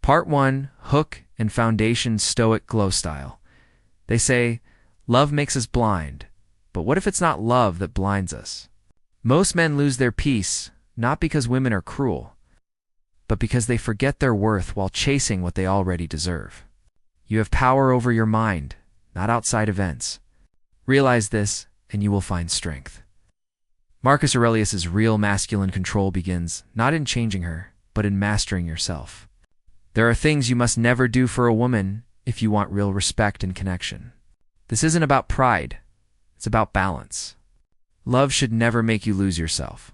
Part 1, Hook and Foundation Stoic Glow Style. They say, love makes us blind, but what if it's not love that blinds us? Most men lose their peace, not because women are cruel, but because they forget their worth while chasing what they already deserve. You have power over your mind, not outside events. Realize this, and you will find strength. Marcus Aurelius's real masculine control begins not in changing her, but in mastering yourself. There are things you must never do for a woman if you want real respect and connection. This isn't about pride, it's about balance. Love should never make you lose yourself.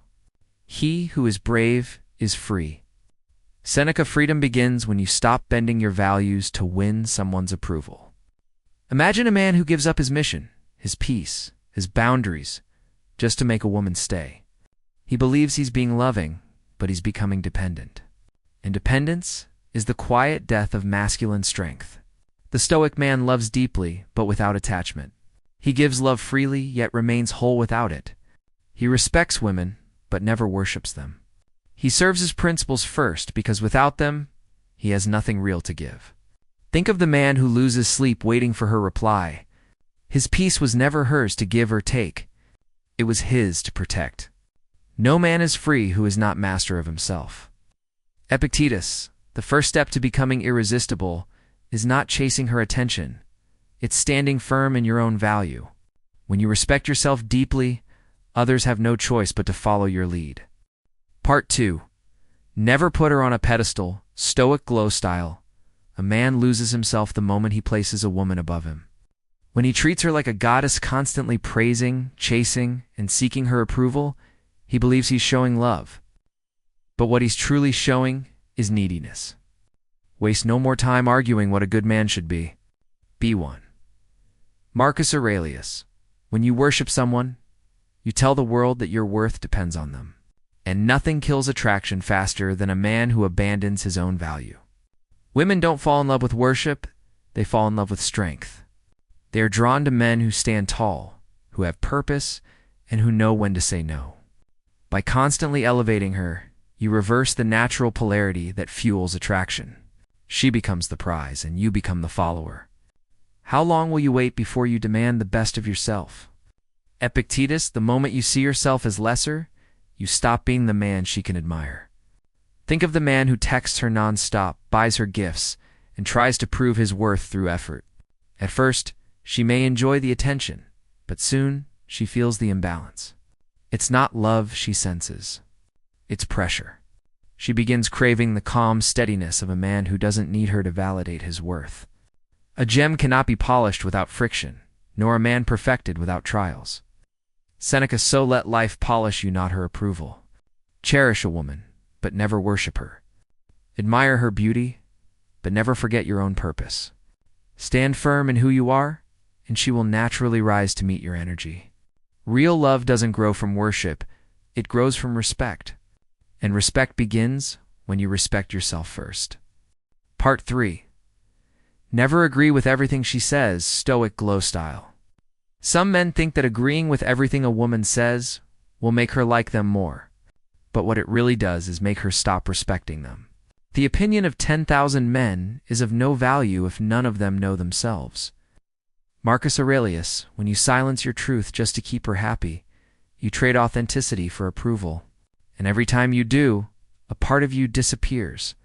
He who is brave is free. Seneca, freedom begins when you stop bending your values to win someone's approval. Imagine a man who gives up his mission, his peace, his boundaries, just to make a woman stay. He believes he's being loving, but he's becoming dependent. Independence is the quiet death of masculine strength. The Stoic man loves deeply, but without attachment. He gives love freely, yet remains whole without it. He respects women, but never worships them. He serves his principles first, because without them, he has nothing real to give. Think of the man who loses sleep waiting for her reply. His peace was never hers to give or take. It was his to protect. No man is free who is not master of himself. Epictetus, the first step to becoming irresistible is not chasing her attention. It's standing firm in your own value. When you respect yourself deeply, others have no choice but to follow your lead. Part 2. Never put her on a pedestal, Stoic Glow Style. A man loses himself the moment he places a woman above him. When he treats her like a goddess, constantly praising, chasing, and seeking her approval, he believes he's showing love. But what he's truly showing is neediness. Waste no more time arguing what a good man should be. Be one. Marcus Aurelius. When you worship someone, you tell the world that your worth depends on them. And nothing kills attraction faster than a man who abandons his own value. Women don't fall in love with worship, they fall in love with strength. They are drawn to men who stand tall, who have purpose, and who know when to say no. By constantly elevating her, you reverse the natural polarity that fuels attraction. She becomes the prize, and you become the follower. How long will you wait before you demand the best of yourself? Epictetus, the moment you see yourself as lesser, you stop being the man she can admire. Think of the man who texts her non-stop, buys her gifts, and tries to prove his worth through effort. At first, she may enjoy the attention, but soon she feels the imbalance. It's not love she senses. It's pressure. She begins craving the calm steadiness of a man who doesn't need her to validate his worth. A gem cannot be polished without friction, nor a man perfected without trials. Seneca, so let life polish you, not her approval. Cherish a woman, but never worship her. Admire her beauty, but never forget your own purpose. Stand firm in who you are, and she will naturally rise to meet your energy. Real love doesn't grow from worship, it grows from respect. And respect begins when you respect yourself first. Part 3. Never agree with everything she says, Stoic Glow Style. Some men think that agreeing with everything a woman says will make her like them more. But what it really does is make her stop respecting them. The opinion of 10,000 men is of no value if none of them know themselves. Marcus Aurelius, when you silence your truth just to keep her happy, you trade authenticity for approval. And every time you do, a part of you disappears.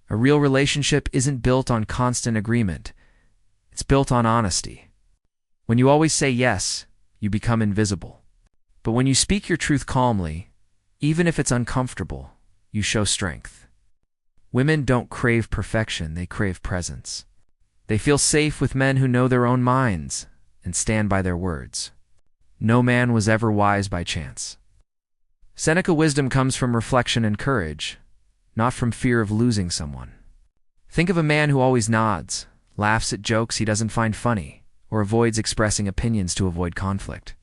A real relationship isn't built on constant agreement. It's built on honesty. When you always say yes, you become invisible. But when you speak your truth calmly, even if it's uncomfortable, you show strength. Women don't crave perfection, they crave presence. They feel safe with men who know their own minds and stand by their words. No man was ever wise by chance. Seneca wisdom comes from reflection and courage, not from fear of losing someone. Think of a man who always nods, laughs at jokes he doesn't find funny, or avoids expressing opinions to avoid conflict.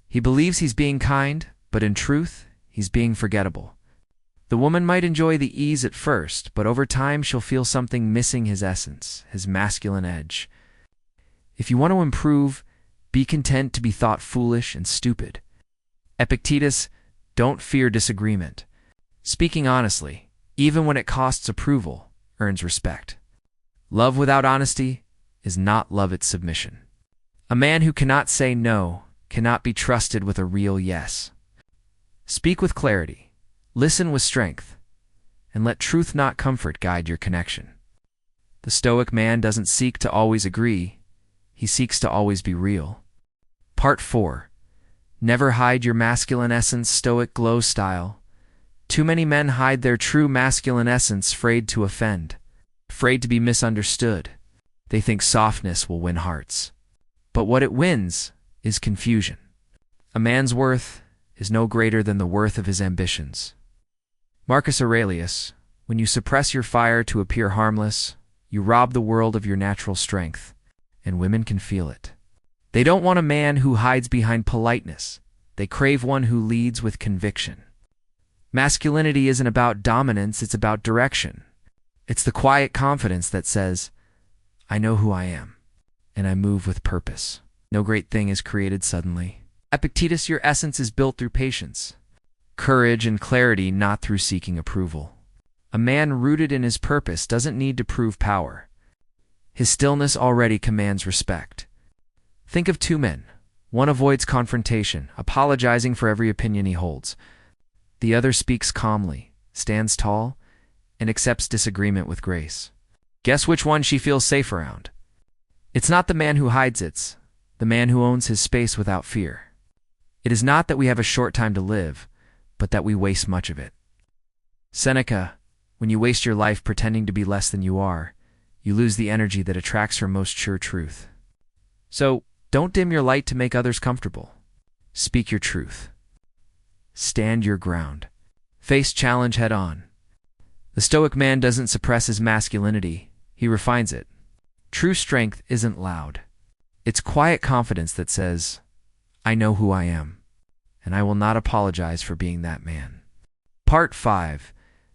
He believes he's being kind, but in truth, he's being forgettable. The woman might enjoy the ease at first, but over time she'll feel something missing his essence, his masculine edge. If you want to improve, be content to be thought foolish and stupid. Epictetus, don't fear disagreement. Speaking honestly, even when it costs approval, earns respect. Love without honesty is not love, it's submission. A man who cannot say no cannot be trusted with a real yes. Speak with clarity, listen with strength, and let truth not comfort guide your connection. The Stoic man doesn't seek to always agree, he seeks to always be real. Part 4. Never hide your masculine essence, Stoic Glow style. Too many men hide their true masculine essence, afraid to offend, afraid to be misunderstood. They think softness will win hearts. But what it wins is confusion. A man's worth is no greater than the worth of his ambitions. Marcus Aurelius, when you suppress your fire to appear harmless, you rob the world of your natural strength, and women can feel it. They don't want a man who hides behind politeness. They crave one who leads with conviction. Masculinity isn't about dominance, it's about direction. It's the quiet confidence that says, I know who I am, and I move with purpose. No great thing is created suddenly. Epictetus, your essence is built through patience, courage, and clarity, not through seeking approval. A man rooted in his purpose doesn't need to prove power. His stillness already commands respect. Think of two men. One avoids confrontation, apologizing for every opinion he holds. The other speaks calmly, stands tall, and accepts disagreement with grace. Guess which one she feels safe around? It's not the man who hides, it's the man who owns his space without fear. It is not that we have a short time to live, but that we waste much of it. Seneca, when you waste your life pretending to be less than you are, you lose the energy that attracts her most sure truth. So, don't dim your light to make others comfortable. Speak your truth. Stand your ground. Face challenge head on. The Stoic man doesn't suppress his masculinity, he refines it. True strength isn't loud. It's quiet confidence that says, I know who I am, and I will not apologize for being that man. Part 5.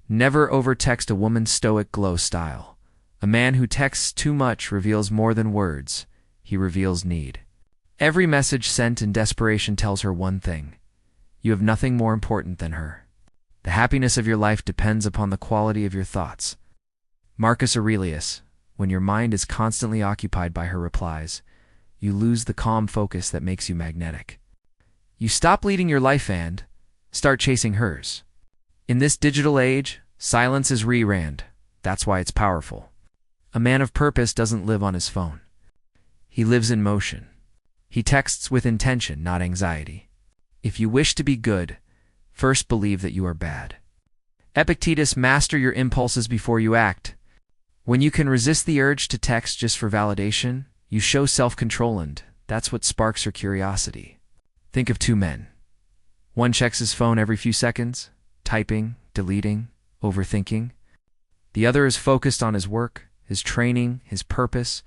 Never overtext a woman, Stoic Glow style. A man who texts too much reveals more than words. He reveals need. Every message sent in desperation tells her one thing. You have nothing more important than her. The happiness of your life depends upon the quality of your thoughts. Marcus Aurelius, when your mind is constantly occupied by her replies, you lose the calm focus that makes you magnetic. You stop leading your life and start chasing hers. In this digital age, silence is re-rand. That's why it's powerful. A man of purpose doesn't live on his phone. He lives in motion. He texts with intention, not anxiety. If you wish to be good, first believe that you are bad. Epictetus, master your impulses before you act. When you can resist the urge to text just for validation, you show self-control, and that's what sparks her curiosity. Think of two men. One checks his phone every few seconds, typing, deleting, overthinking. The other is focused on his work, his training, his purpose.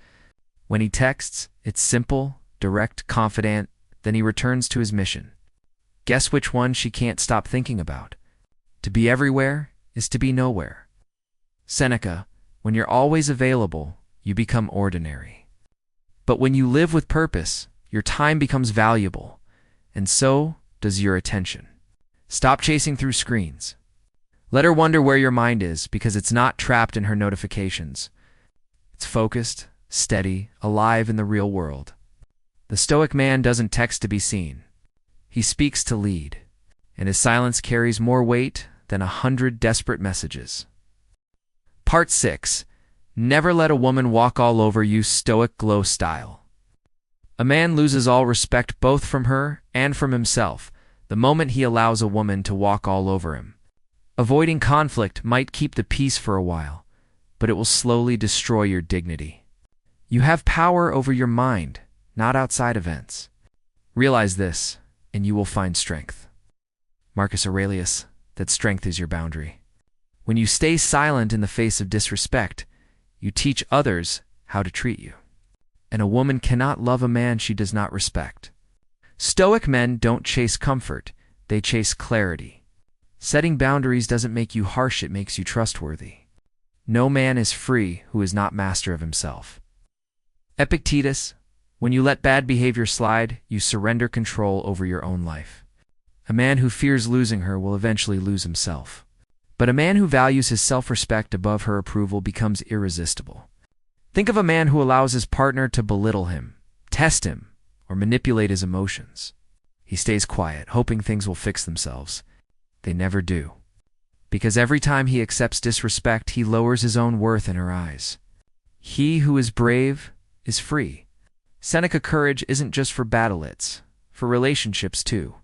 When he texts, it's simple, direct, confident, then he returns to his mission. Guess which one she can't stop thinking about? To be everywhere is to be nowhere. Seneca, when you're always available, you become ordinary. But when you live with purpose, your time becomes valuable, and so does your attention. Stop chasing through screens. Let her wonder where your mind is, because it's not trapped in her notifications. It's focused, steady, alive in the real world. The Stoic man doesn't text to be seen. He speaks to lead, and his silence carries more weight than 100 desperate messages. Part 6. Never let a woman walk all over you, Stoic Glow style. A man loses all respect both from her and from himself the moment he allows a woman to walk all over him. Avoiding conflict might keep the peace for a while, but it will slowly destroy your dignity. You have power over your mind, not outside events. Realize this, and you will find strength. Marcus Aurelius, that strength is your boundary. When you stay silent in the face of disrespect, you teach others how to treat you. And a woman cannot love a man she does not respect. Stoic men don't chase comfort, they chase clarity. Setting boundaries doesn't make you harsh, it makes you trustworthy. No man is free who is not master of himself. Epictetus, when you let bad behavior slide, you surrender control over your own life. A man who fears losing her will eventually lose himself. But a man who values his self-respect above her approval becomes irresistible. Think of a man who allows his partner to belittle him, test him, or manipulate his emotions. He stays quiet, hoping things will fix themselves. They never do. Because every time he accepts disrespect, he lowers his own worth in her eyes. He who is brave is free. Seneca, courage isn't just for battle, it's for relationships too.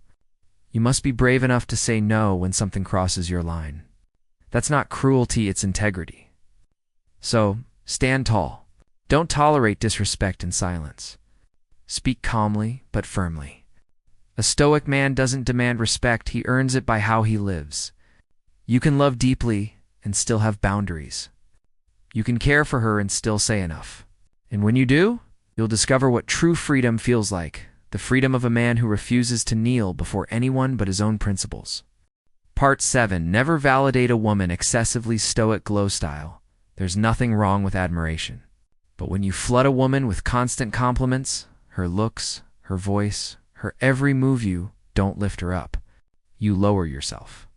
You must be brave enough to say no when something crosses your line. That's not cruelty, it's integrity. So, stand tall. Don't tolerate disrespect in silence. Speak calmly, but firmly. A Stoic man doesn't demand respect, he earns it by how he lives. You can love deeply and still have boundaries. You can care for her and still say enough. And when you do, you'll discover what true freedom feels like, the freedom of a man who refuses to kneel before anyone but his own principles. Part 7. Never validate a woman excessively. Stoic Glow style. There's nothing wrong with admiration. But when you flood a woman with constant compliments, her looks, her voice, her every move, you don't lift her up. You lower yourself.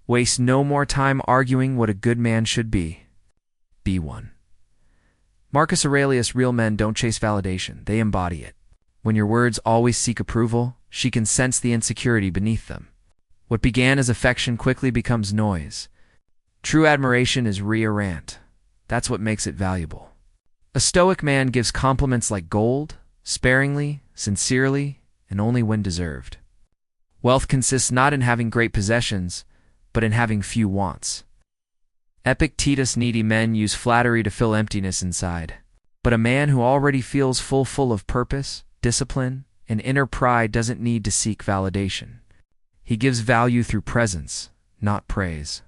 Waste no more time arguing what a good man should be. Be one. Marcus Aurelius. Real men don't chase validation, they embody it. When your words always seek approval, she can sense the insecurity beneath them. What began as affection quickly becomes noise. True admiration is rant. That's what makes it valuable. A Stoic man gives compliments like gold, sparingly, sincerely, and only when deserved. Wealth consists not in having great possessions, but in having few wants. Epictetus. Needy men use flattery to fill emptiness inside. But a man who already feels full of purpose, discipline, and inner pride doesn't need to seek validation. He gives value through presence, not praise.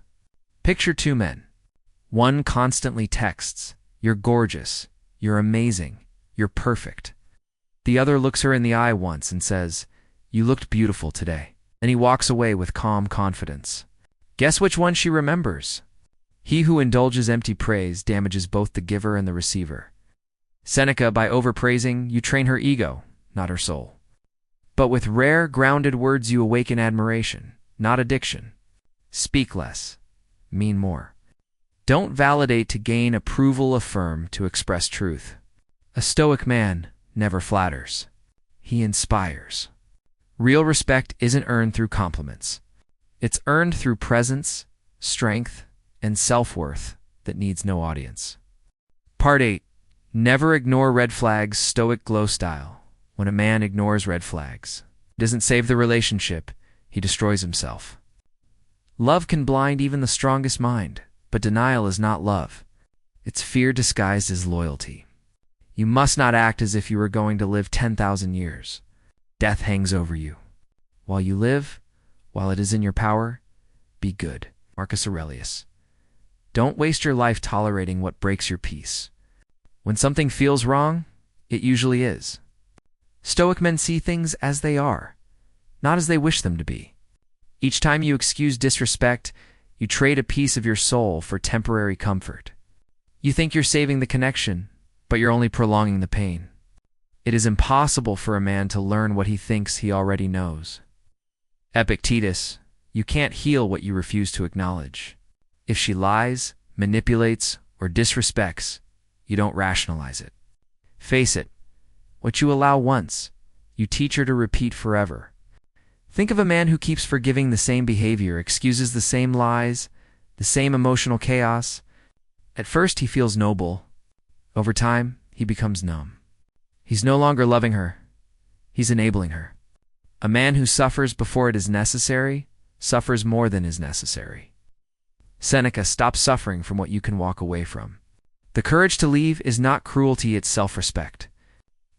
Picture two men. One constantly texts, "You're gorgeous, you're amazing, you're perfect." The other looks her in the eye once and says, "You looked beautiful today." Then he walks away with calm confidence. Guess which one she remembers? He who indulges empty praise damages both the giver and the receiver. Seneca. By overpraising, you train her ego, not her soul. But with rare, grounded words you awaken admiration, not addiction. Speak less, mean more. Don't validate to gain approval, affirm to express truth. A Stoic man never flatters. He inspires. Real respect isn't earned through compliments. It's earned through presence, strength, and self-worth that needs no audience. Part 8. Never ignore red flags. Stoic Glow style. When a man ignores red flags, he doesn't save the relationship, he destroys himself. Love can blind even the strongest mind, but denial is not love. It's fear disguised as loyalty. You must not act as if you were going to live 10,000 years. Death hangs over you. While you live, while it is in your power, be good. Marcus Aurelius. Don't waste your life tolerating what breaks your peace. When something feels wrong, it usually is. Stoic men see things as they are, not as they wish them to be. Each time you excuse disrespect, you trade a piece of your soul for temporary comfort. You think you're saving the connection, but you're only prolonging the pain. It is impossible for a man to learn what he thinks he already knows. Epictetus. You can't heal what you refuse to acknowledge. If she lies, manipulates, or disrespects, you don't rationalize it. Face it. What you allow once, you teach her to repeat forever. Think of a man who keeps forgiving the same behavior, excuses the same lies, the same emotional chaos. At first he feels noble. Over time, he becomes numb. He's no longer loving her. He's enabling her. A man who suffers before it is necessary suffers more than is necessary. Seneca. Stop suffering from what you can walk away from. The courage to leave is not cruelty, it's self-respect.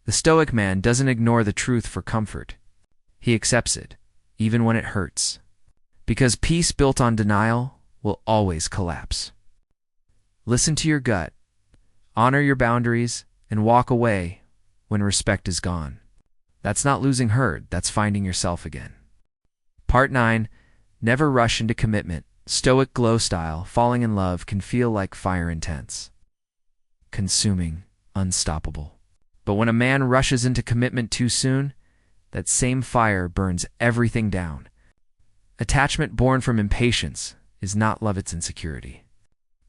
The Stoic man doesn't ignore the truth for comfort. He accepts it, even when it hurts. Because peace built on denial will always collapse. Listen to your gut, honor your boundaries, and walk away when respect is gone. That's not losing herd, that's finding yourself again. Part 9. Never rush into commitment. Stoic Glow style. Falling in love can feel like fire, intense, consuming, unstoppable. But when a man rushes into commitment too soon, that same fire burns everything down. Attachment born from impatience is not love, it's insecurity.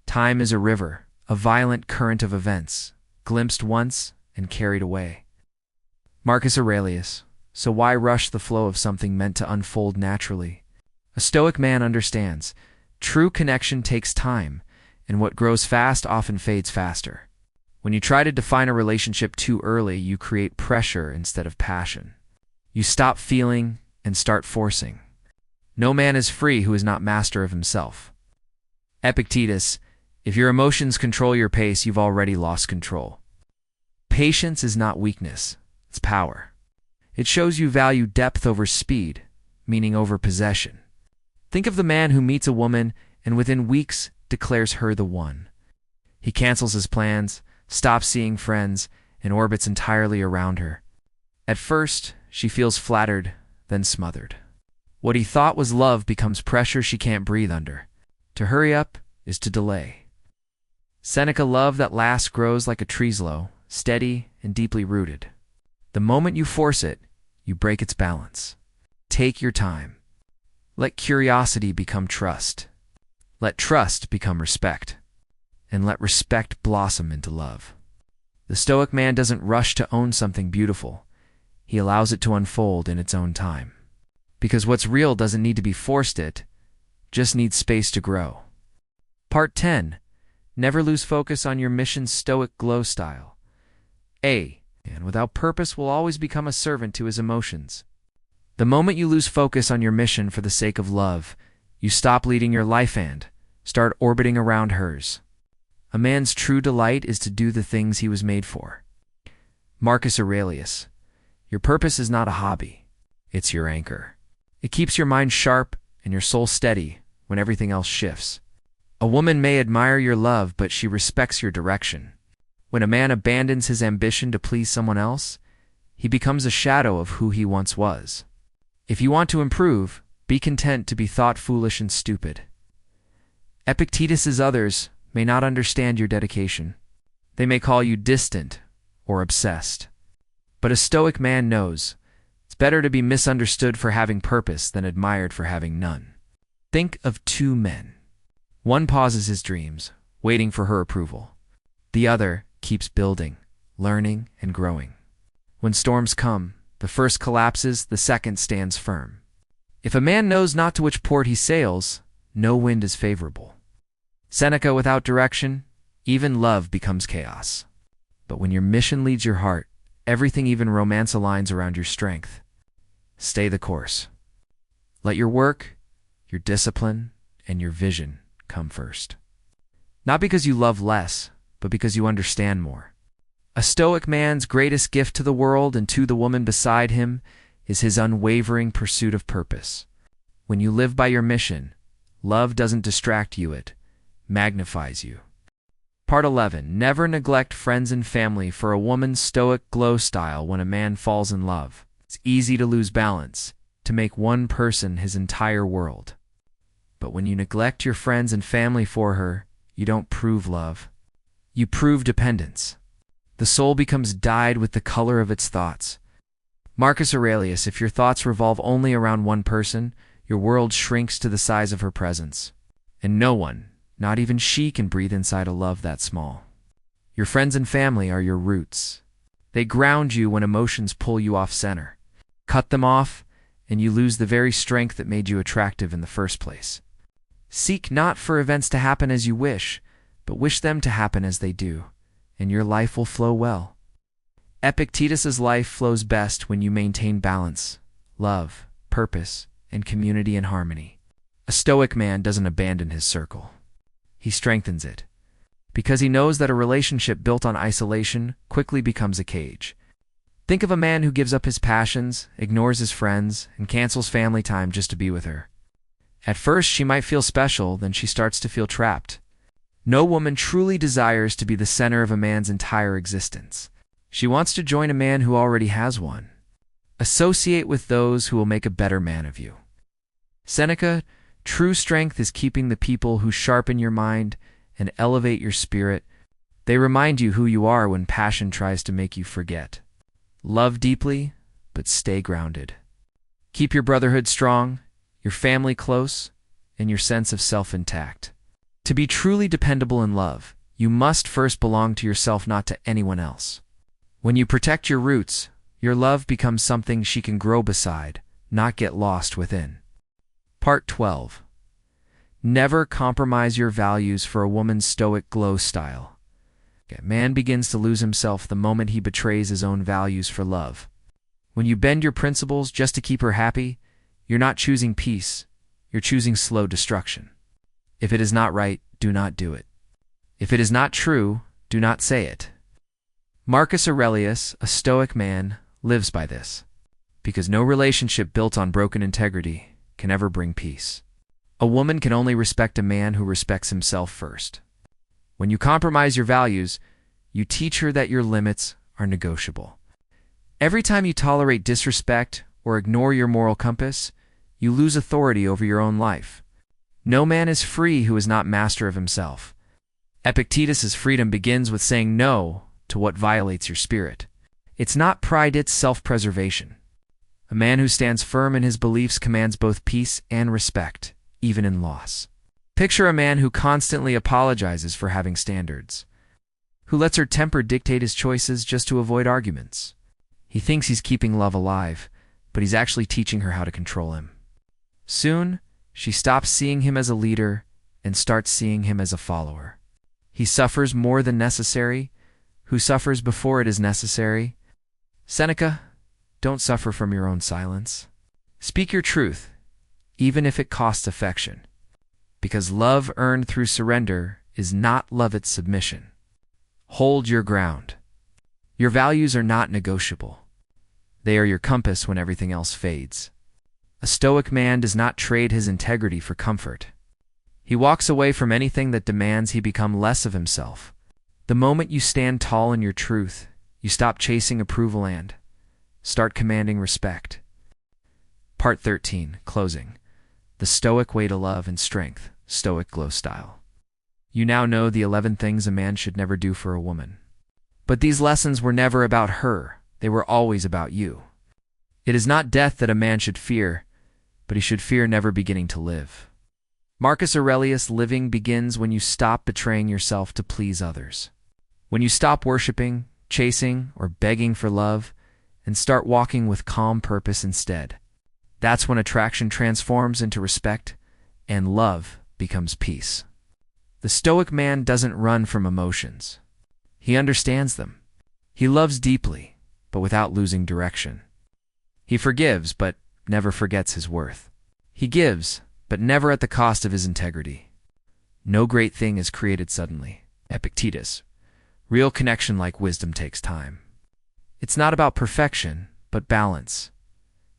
Time is a river, a violent current of events, glimpsed once and carried away. Marcus Aurelius. So why rush the flow of something meant to unfold naturally? A Stoic man understands. True connection takes time, and what grows fast often fades faster. When you try to define a relationship too early, you create pressure instead of passion. You stop feeling and start forcing. No man is free who is not master of himself. Epictetus, if your emotions control your pace, you've already lost control. Patience is not weakness, it's power. It shows you value depth over speed, meaning over possession. Think of the man who meets a woman and within weeks declares her the one. He cancels his plans, stops seeing friends, and orbits entirely around her. At first, she feels flattered, then smothered. What he thought was love becomes pressure she can't breathe under. To hurry up is to delay. Seneca, love that lasts grows like a tree's low, steady and deeply rooted. The moment you force it, you break its balance. Take your time. Let curiosity become trust. Let trust become respect. And let respect blossom into love. The Stoic man doesn't rush to own something beautiful. He allows it to unfold in its own time. Because what's real doesn't need to be forced, it just needs space to grow. Part 10. Never lose focus on your mission. Stoic Glow style. A. And without purpose will always become a servant to his emotions. The moment you lose focus on your mission for the sake of love, you stop leading your life and start orbiting around hers. A man's true delight is to do the things he was made for. Marcus Aurelius. Your purpose is not a hobby. It's your anchor. It keeps your mind sharp and your soul steady when everything else shifts. A woman may admire your love, but she respects your direction. When a man abandons his ambition to please someone else, he becomes a shadow of who he once was. If you want to improve, be content to be thought foolish and stupid. Epictetus's others may not understand your dedication. They may call you distant or obsessed. But a Stoic man knows it's better to be misunderstood for having purpose than admired for having none. Think of two men. One pauses his dreams, waiting for her approval. The other keeps building, learning, and growing. When storms come, the first collapses, the second stands firm. If a man knows not to which port he sails, no wind is favorable. Seneca, without direction, even love becomes chaos. But when your mission leads your heart, everything, even romance, aligns around your strength. Stay the course. Let your work, your discipline, and your vision come first. Not because you love less, but because you understand more. A Stoic man's greatest gift to the world and to the woman beside him is his unwavering pursuit of purpose. When you live by your mission, love doesn't distract you, it magnifies you. Part 11. Never neglect friends and family. For a woman's Stoic Glow style. When a man falls in love, it's easy to lose balance, to make one person his entire world. But when you neglect your friends and family for her, you don't prove love. You prove dependence. The soul becomes dyed with the color of its thoughts. Marcus Aurelius. If your thoughts revolve only around one person, your world shrinks to the size of her presence. And no one, not even she, can breathe inside a love that small. Your friends and family are your roots. They ground you when emotions pull you off center. Cut them off, and you lose the very strength that made you attractive in the first place. Seek not for events to happen as you wish, but wish them to happen as they do, and your life will flow well. Epictetus's life flows best when you maintain balance, love, purpose, and community and harmony. A Stoic man doesn't abandon his circle. He strengthens it, because he knows that a relationship built on isolation quickly becomes a cage. Think of a man who gives up his passions, ignores his friends, and cancels family time just to be with her. At first, she might feel special, then she starts to feel trapped. No woman truly desires to be the center of a man's entire existence. She wants to join a man who already has one. Associate with those who will make a better man of you. Seneca, true strength is keeping the people who sharpen your mind and elevate your spirit. They remind you who you are when passion tries to make you forget. Love deeply, but stay grounded. Keep your brotherhood strong, your family close, and your sense of self intact. To be truly dependable in love, you must first belong to yourself, not to anyone else. When you protect your roots, your love becomes something she can grow beside, not get lost within. Part 12. Never compromise your values for a woman's Stoic Glow style. Man begins to lose himself the moment he betrays his own values for love. When you bend your principles just to keep her happy, you're not choosing peace, you're choosing slow destruction. If it is not right, do not do it. If it is not true, do not say it. Marcus Aurelius, a Stoic man, lives by this, because no relationship built on broken integrity can ever bring peace. A woman can only respect a man who respects himself first. When you compromise your values, you teach her that your limits are negotiable. Every time you tolerate disrespect or ignore your moral compass, you lose authority over your own life. No man is free who is not master of himself. Epictetus's freedom begins with saying no to what violates your spirit. It's not pride, it's self-preservation. A man who stands firm in his beliefs commands both peace and respect, even in loss. Picture a man who constantly apologizes for having standards, who lets her temper dictate his choices just to avoid arguments. He thinks he's keeping love alive, but he's actually teaching her how to control him. Soon, she stops seeing him as a leader and starts seeing him as a follower. He suffers more than necessary. Who suffers before it is necessary? Seneca, don't suffer from your own silence. Speak your truth, even if it costs affection, because love earned through surrender is not love at submission. Hold your ground. Your values are not negotiable. They are your compass when everything else fades. A Stoic man does not trade his integrity for comfort. He walks away from anything that demands he become less of himself. The moment you stand tall in your truth, you stop chasing approval and start commanding respect. Part 13. Closing. The Stoic way to love and strength. Stoic Glow style. You now know the 11 things a man should never do for a woman. But these lessons were never about her. They were always about you. It is not death that a man should fear, but he should fear never beginning to live. Marcus Aurelius, living begins when you stop betraying yourself to please others. When you stop worshiping, chasing, or begging for love, and start walking with calm purpose instead. That's when attraction transforms into respect, and love becomes peace. The Stoic man doesn't run from emotions. He understands them. He loves deeply, but without losing direction. He forgives, but never forgets his worth. He gives, but never at the cost of his integrity. No great thing is created suddenly. Epictetus. Real connection, like wisdom, takes time. It's not about perfection, but balance.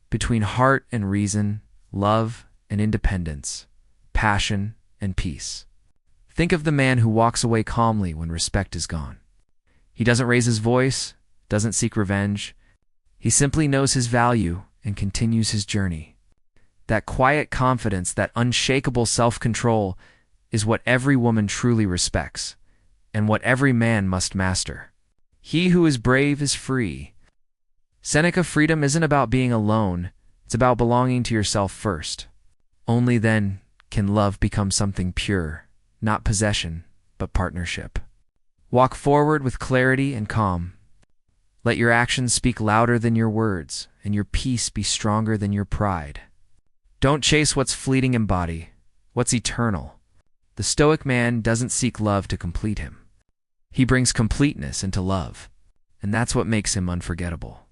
Between heart and reason, love and independence, passion and peace. Think of the man who walks away calmly when respect is gone. He doesn't raise his voice, doesn't seek revenge. He simply knows his value and continues his journey. That quiet confidence, that unshakable self-control is what every woman truly respects, and what every man must master. He who is brave is free. Seneca, freedom isn't about being alone, it's about belonging to yourself first. Only then can love become something pure, not possession, but partnership. Walk forward with clarity and calm. Let your actions speak louder than your words, and your peace be stronger than your pride. Don't chase what's fleeting, embody what's eternal. The Stoic man doesn't seek love to complete him. He brings completeness into love, and that's what makes him unforgettable.